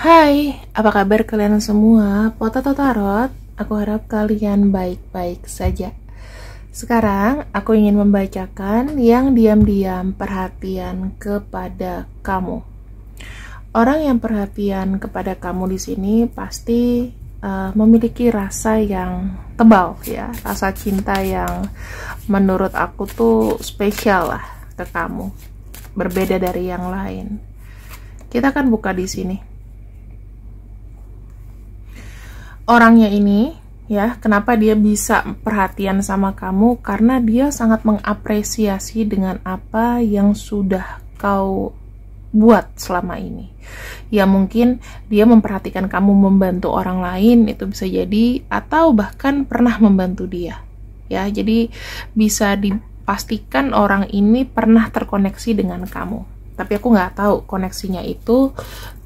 Hai, apa kabar kalian semua? Potato Tarot, aku harap kalian baik-baik saja. Sekarang aku ingin membacakan yang diam-diam perhatian kepada kamu. Orang yang perhatian kepada kamu di sini pasti memiliki rasa yang tebal ya, rasa cinta yang menurut aku tuh spesial lah ke kamu, berbeda dari yang lain. Kita akan buka di sini. Orangnya ini ya, kenapa dia bisa perhatian sama kamu? Karena dia sangat mengapresiasi dengan apa yang sudah kau buat selama ini. Ya mungkin dia memperhatikan kamu membantu orang lain, itu bisa jadi, atau bahkan pernah membantu dia. Ya, jadi bisa dipastikan orang ini pernah terkoneksi dengan kamu. Tapi aku nggak tahu koneksinya itu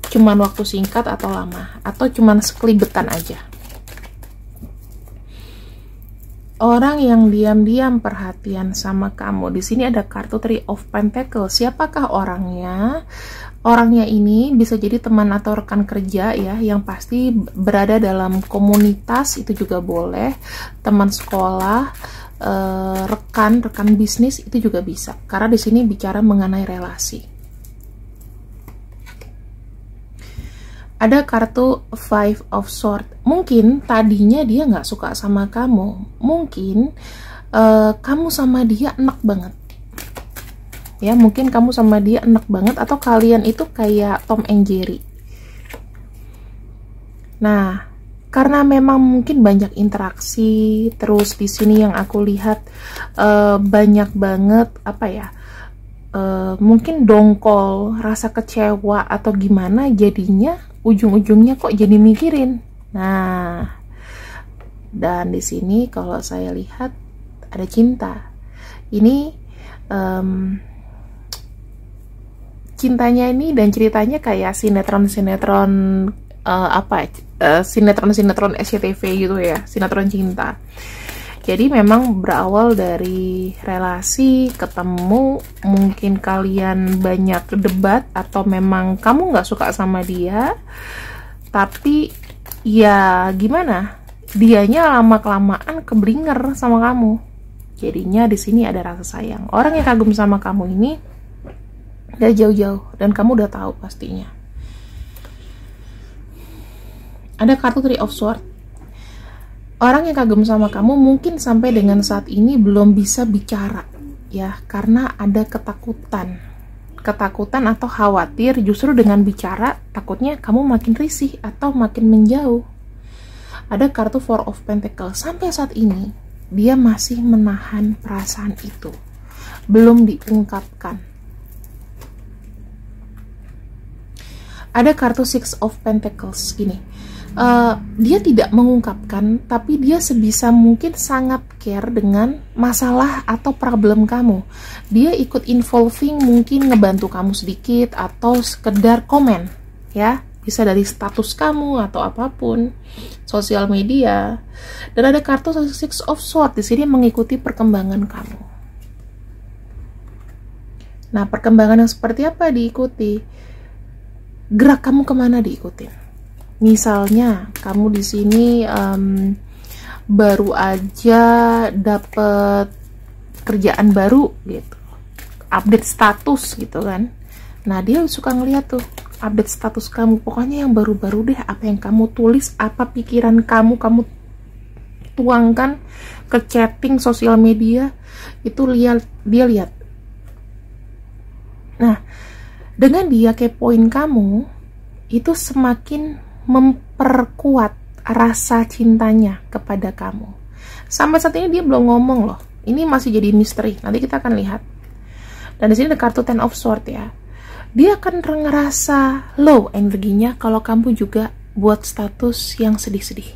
cuman waktu singkat atau lama, atau cuman sekelibetan aja. Orang yang diam-diam perhatian sama kamu. Di sini ada kartu Three of Pentacles. Siapakah orangnya? Orangnya ini bisa jadi teman atau rekan kerja ya, yang pasti berada dalam komunitas, itu juga boleh. Teman sekolah, rekan bisnis, itu juga bisa. Karena di sini bicara mengenai relasi. Ada kartu Five of Swords. Mungkin tadinya dia nggak suka sama kamu. Mungkin kamu sama dia enak banget. Ya, mungkin kamu sama dia enak banget, atau kalian itu kayak Tom and Jerry. Nah, karena memang mungkin banyak interaksi, terus di sini yang aku lihat banyak banget apa ya? Mungkin dongkol, rasa kecewa atau gimana, jadinya ujung-ujungnya kok jadi mikirin. Nah, dan di sini kalau saya lihat ada cinta. Ini cintanya ini dan ceritanya kayak sinetron-sinetron sinetron-sinetron SCTV gitu ya, sinetron cinta. Jadi memang berawal dari relasi, ketemu, mungkin kalian banyak debat, atau memang kamu nggak suka sama dia, tapi ya gimana, dianya lama-kelamaan keblinger sama kamu. Jadinya di sini ada rasa sayang. Orang yang kagum sama kamu ini udah jauh-jauh, dan kamu udah tahu pastinya. Ada kartu Three of Swords. Orang yang kagum sama kamu mungkin sampai dengan saat ini belum bisa bicara ya, karena ada ketakutan atau khawatir. Justru dengan bicara takutnya kamu makin risih atau makin menjauh. Ada kartu Four of Pentacles. Sampai saat ini dia masih menahan perasaan itu, belum diungkapkan. Ada kartu Six of Pentacles gini. Dia tidak mengungkapkan, tapi dia sebisa mungkin sangat care dengan masalah atau problem kamu. Dia ikut involving, mungkin ngebantu kamu sedikit, atau sekedar komen ya, bisa dari status kamu atau apapun, sosial media. Dan ada kartu Six of Swords di sini mengikuti perkembangan kamu. Nah, perkembangan yang seperti apa diikuti? Gerak kamu kemana diikutin? Misalnya kamu di sini baru aja dapet kerjaan baru gitu, update status gitu kan. Nah, dia suka ngeliat tuh update status kamu, pokoknya yang baru-baru deh. Apa yang kamu tulis, apa pikiran kamu tuangkan ke chatting sosial media, itu dia lihat. Nah, dengan dia kepoin kamu, itu semakin memperkuat rasa cintanya kepada kamu. Sampai saat ini dia belum ngomong loh. Ini masih jadi misteri. Nanti kita akan lihat. Dan di sini ada kartu Ten of Swords ya. Dia akan ngerasa low energinya kalau kamu juga buat status yang sedih-sedih.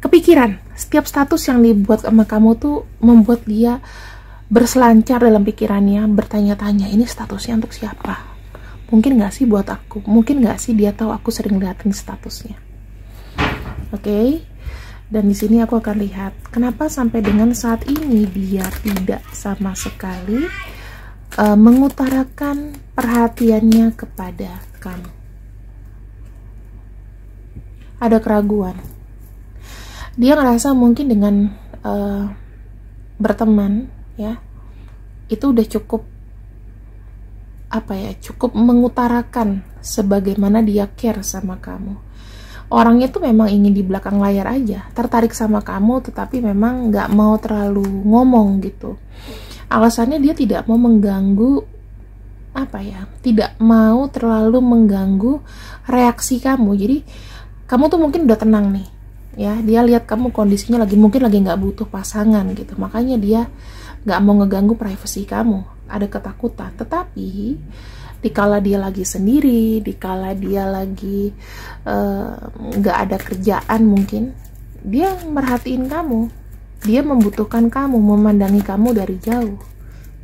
Kepikiran, setiap status yang dibuat sama kamu tuh membuat dia berselancar dalam pikirannya, bertanya-tanya, ini statusnya untuk siapa? Mungkin gak sih buat aku? Mungkin gak sih dia tahu aku sering liatin statusnya? Oke. Dan di sini aku akan lihat kenapa sampai dengan saat ini dia tidak sama sekali mengutarakan perhatiannya kepada kamu. Ada keraguan. Dia ngerasa mungkin dengan berteman, ya, itu udah cukup, cukup mengutarakan sebagaimana dia care sama kamu. Orangnya tuh memang ingin di belakang layar aja, tertarik sama kamu, tetapi memang nggak mau terlalu ngomong gitu. Alasannya dia tidak mau mengganggu, tidak mau terlalu mengganggu reaksi kamu. Jadi kamu tuh mungkin udah tenang nih, ya, dia lihat kamu kondisinya mungkin lagi nggak butuh pasangan gitu, makanya dia nggak mau ngeganggu privasi kamu, ada ketakutan. Tetapi dikala dia lagi sendiri, dikala dia lagi nggak ada kerjaan, mungkin dia merhatiin kamu, dia membutuhkan kamu, memandangi kamu dari jauh.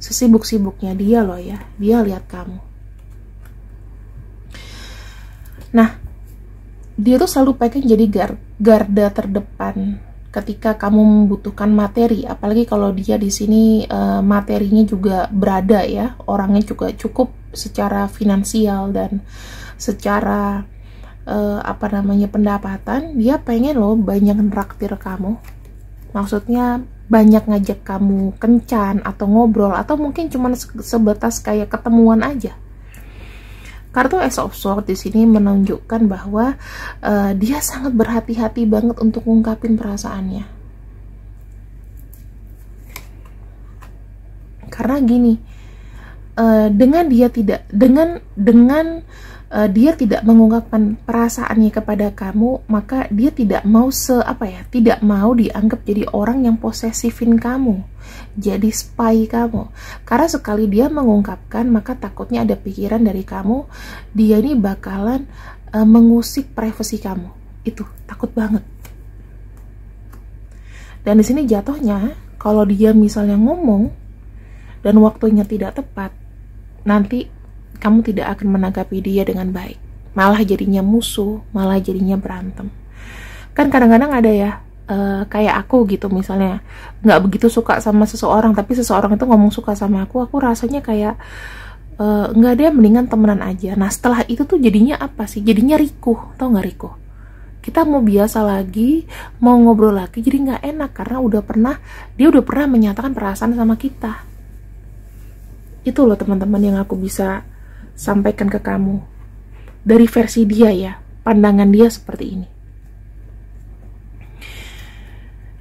Sesibuk-sibuknya dia loh ya, dia lihat kamu. Nah, dia tuh selalu pengen jadi garda terdepan ketika kamu membutuhkan materi, apalagi kalau dia di sini materinya juga berada, ya, orangnya juga cukup secara finansial dan secara pendapatan. Dia pengen loh banyak nraktir kamu, maksudnya banyak ngajak kamu kencan atau ngobrol, atau mungkin cuma sebatas kayak ketemuan aja. Kartu Ace of Swords di sini menunjukkan bahwa dia sangat berhati-hati banget untuk ngungkapin perasaannya. Karena gini, dengan dia tidak mengungkapkan perasaannya kepada kamu, maka dia tidak mau tidak mau dianggap jadi orang yang posesifin kamu, jadi spy kamu. Karena sekali dia mengungkapkan, maka takutnya ada pikiran dari kamu, dia ini bakalan mengusik privasi kamu. Itu takut banget. Dan di sini jatuhnya, kalau dia misalnya ngomong dan waktunya tidak tepat, nanti kamu tidak akan menanggapi dia dengan baik, malah jadinya musuh, malah jadinya berantem. Kan kadang-kadang ada ya, kayak aku gitu, misalnya nggak begitu suka sama seseorang, tapi seseorang itu ngomong suka sama aku rasanya kayak nggak, dia mendingan temenan aja. Nah setelah itu tuh jadinya apa sih? Jadinya rikuh, tau nggak rikuh? Kita mau biasa lagi, mau ngobrol lagi, jadi nggak enak karena dia udah pernah menyatakan perasaan sama kita. Itu loh teman-teman yang aku bisa sampaikan ke kamu dari versi dia, ya, pandangan dia seperti ini.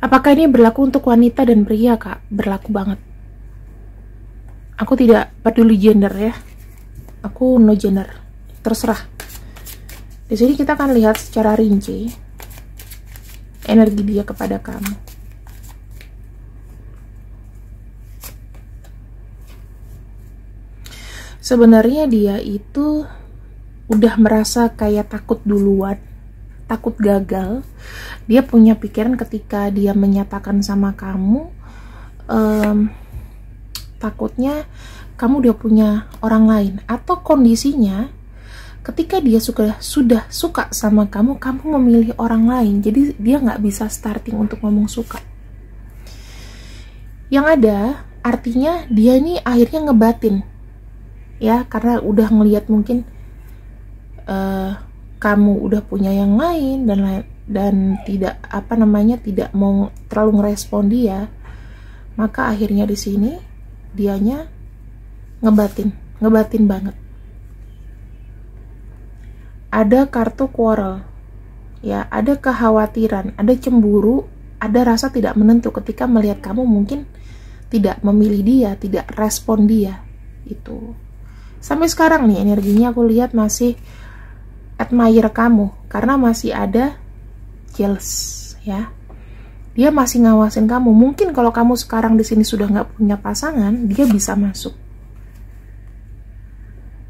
Apakah ini berlaku untuk wanita dan pria, Kak? Berlaku banget. Aku tidak peduli gender, ya, aku no gender, terserah. Di sini kita akan lihat secara rinci energi dia kepada kamu. Sebenarnya dia itu udah merasa kayak takut duluan, takut gagal. Dia punya pikiran ketika dia menyatakan sama kamu, takutnya kamu udah punya orang lain, atau kondisinya ketika dia sudah suka sama kamu memilih orang lain, jadi dia nggak bisa starting untuk ngomong suka. Yang ada artinya dia ini akhirnya ngebatin, ya, karena udah ngelihat mungkin kamu udah punya yang lain dan tidak tidak mau terlalu ngerespon dia, maka akhirnya di sini dianya ngebatin banget. Ada kartu quarrel, ya, ada kekhawatiran, ada cemburu, ada rasa tidak menentu ketika melihat kamu mungkin tidak memilih dia, tidak respon dia. Itu sampai sekarang nih energinya aku lihat masih admire kamu karena masih ada jealous, ya. Dia masih ngawasin kamu. Mungkin kalau kamu sekarang di sini sudah nggak punya pasangan, dia bisa masuk.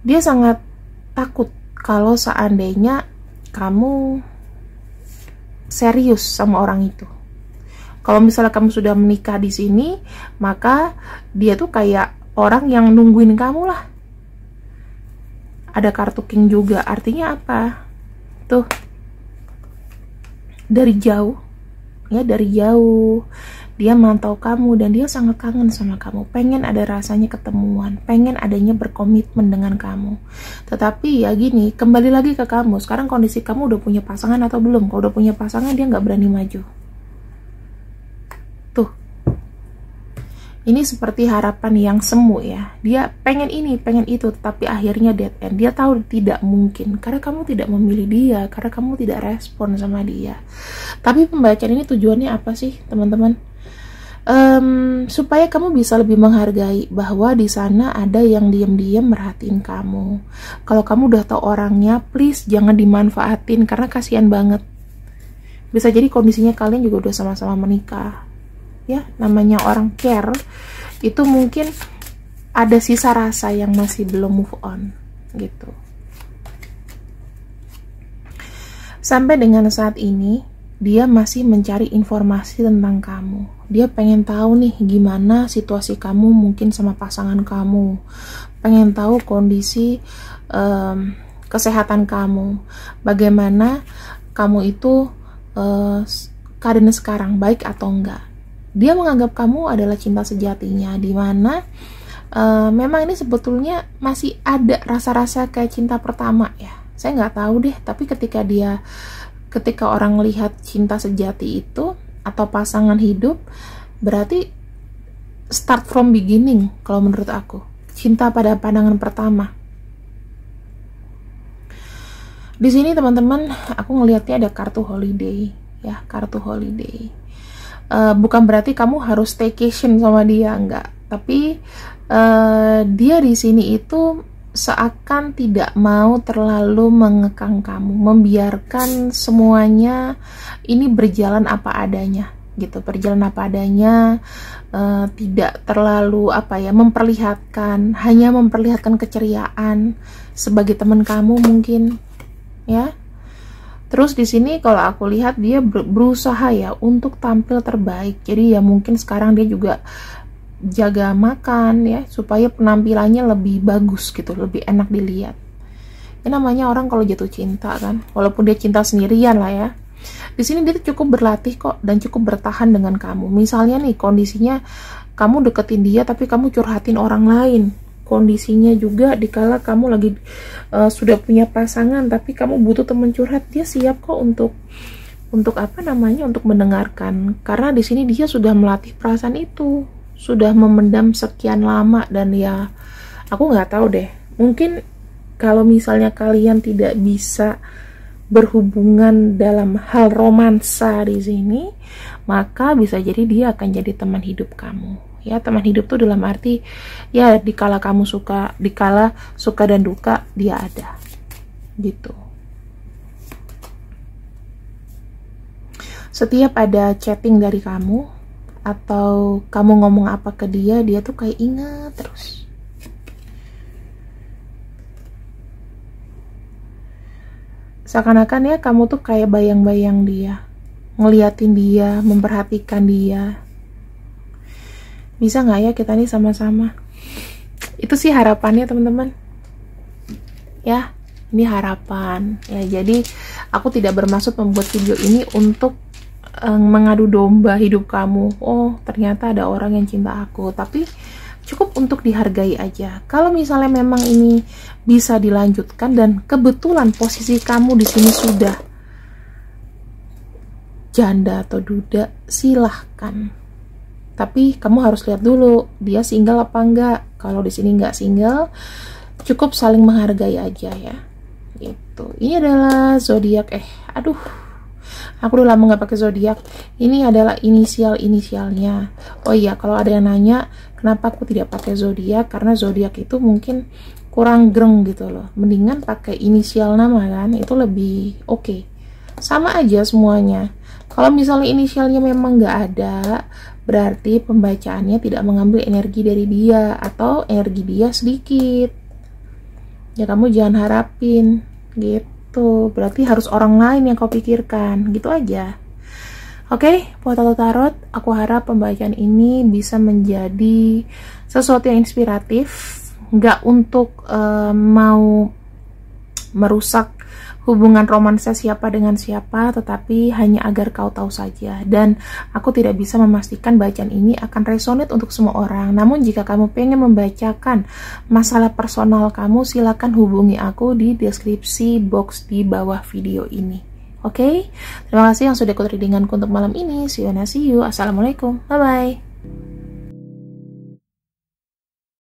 Dia sangat takut kalau seandainya kamu serius sama orang itu. Kalau misalnya kamu sudah menikah di sini, maka dia tuh kayak orang yang nungguin kamu lah. Ada kartu king juga, artinya apa? Tuh, dari jauh, ya, dari jauh dia mantau kamu dan dia sangat kangen sama kamu, pengen ada rasanya ketemuan, pengen adanya berkomitmen dengan kamu. Tetapi ya gini, kembali lagi ke kamu, sekarang kondisi kamu udah punya pasangan atau belum? Kalau udah punya pasangan, dia nggak berani maju. Tuh, ini seperti harapan yang semu ya. Dia pengen ini, pengen itu, tetapi akhirnya dead end. Dia tahu tidak mungkin, karena kamu tidak memilih dia, karena kamu tidak respon sama dia. Tapi pembacaan ini tujuannya apa sih, teman-teman? Supaya kamu bisa lebih menghargai bahwa di sana ada yang diam-diam merhatiin kamu. Kalau kamu udah tahu orangnya, please jangan dimanfaatin, karena kasihan banget. Bisa jadi kondisinya kalian juga udah sama-sama menikah. Ya, namanya orang care itu mungkin ada sisa rasa yang masih belum move on gitu. Sampai dengan saat ini dia masih mencari informasi tentang kamu. Dia pengen tahu nih gimana situasi kamu mungkin sama pasangan kamu, pengen tahu kondisi kesehatan kamu, bagaimana kamu itu keadaan sekarang, baik atau enggak. Dia menganggap kamu adalah cinta sejatinya, dimana memang ini sebetulnya masih ada rasa-rasa kayak cinta pertama ya. Saya nggak tahu deh, tapi ketika orang lihat cinta sejati itu atau pasangan hidup, berarti start from beginning kalau menurut aku. Cinta pada pandangan pertama. Di sini teman-teman, aku ngelihatnya ada kartu holiday ya, kartu holiday. Bukan berarti kamu harus staycation sama dia, enggak. Tapi dia di sini itu seakan tidak mau terlalu mengekang kamu, membiarkan semuanya ini berjalan apa adanya, gitu. Berjalan apa adanya, tidak terlalu memperlihatkan, hanya memperlihatkan keceriaan sebagai teman kamu mungkin, ya. Terus di sini kalau aku lihat dia berusaha ya untuk tampil terbaik. Jadi ya mungkin sekarang dia juga jaga makan ya supaya penampilannya lebih bagus gitu, lebih enak dilihat. Ini namanya orang kalau jatuh cinta kan, walaupun dia cinta sendirian lah ya. Di sini dia cukup berlatih kok dan cukup bertahan dengan kamu. Misalnya nih kondisinya kamu deketin dia tapi kamu curhatin orang lain. Kondisinya juga dikala kamu lagi sudah punya pasangan tapi kamu butuh teman curhat, dia siap kok untuk mendengarkan, karena di sini dia sudah melatih perasaan itu, sudah memendam sekian lama. Dan ya aku nggak tahu deh, mungkin kalau misalnya kalian tidak bisa berhubungan dalam hal romansa di sini, maka bisa jadi dia akan jadi teman hidup kamu. Ya, teman hidup tuh dalam arti ya dikala kamu suka, dikala suka dan duka dia ada gitu. Setiap ada chatting dari kamu atau kamu ngomong apa ke dia, dia tuh kayak ingat terus. Seakan-akan ya kamu tuh kayak bayang-bayang dia, ngeliatin dia, memperhatikan dia. Bisa nggak ya kita nih sama-sama? Itu sih harapannya teman-teman. Ya, ini harapan. Ya, jadi aku tidak bermaksud membuat video ini untuk mengadu domba hidup kamu. Oh, ternyata ada orang yang cinta aku. Tapi cukup untuk dihargai aja. Kalau misalnya memang ini bisa dilanjutkan dan kebetulan posisi kamu di sini sudah janda atau duda, silahkan. Tapi kamu harus lihat dulu dia single apa enggak. Kalau di sini enggak single, cukup saling menghargai aja ya. Gitu. Ini adalah zodiak. Aku udah lama nggak pakai zodiak. Ini adalah inisialnya. Oh iya, kalau ada yang nanya kenapa aku tidak pakai zodiak, karena zodiak itu mungkin kurang greng gitu loh. Mendingan pakai inisial nama kan, itu lebih oke. Sama aja semuanya. Kalau misalnya inisialnya memang nggak ada, berarti pembacaannya tidak mengambil energi dari dia atau energi dia sedikit. Ya kamu jangan harapin gitu. Berarti harus orang lain yang kau pikirkan, gitu aja. Oke, Potato Tarot, aku harap pembacaan ini bisa menjadi sesuatu yang inspiratif, nggak untuk mau merusak hubungan romansa siapa dengan siapa, tetapi hanya agar kau tahu saja. Dan aku tidak bisa memastikan bacaan ini akan resonate untuk semua orang. Namun jika kamu pengen membacakan masalah personal kamu, silakan hubungi aku di deskripsi box di bawah video ini. Oke? Terima kasih yang sudah ikut readinganku untuk malam ini. See you. Assalamualaikum. Bye-bye.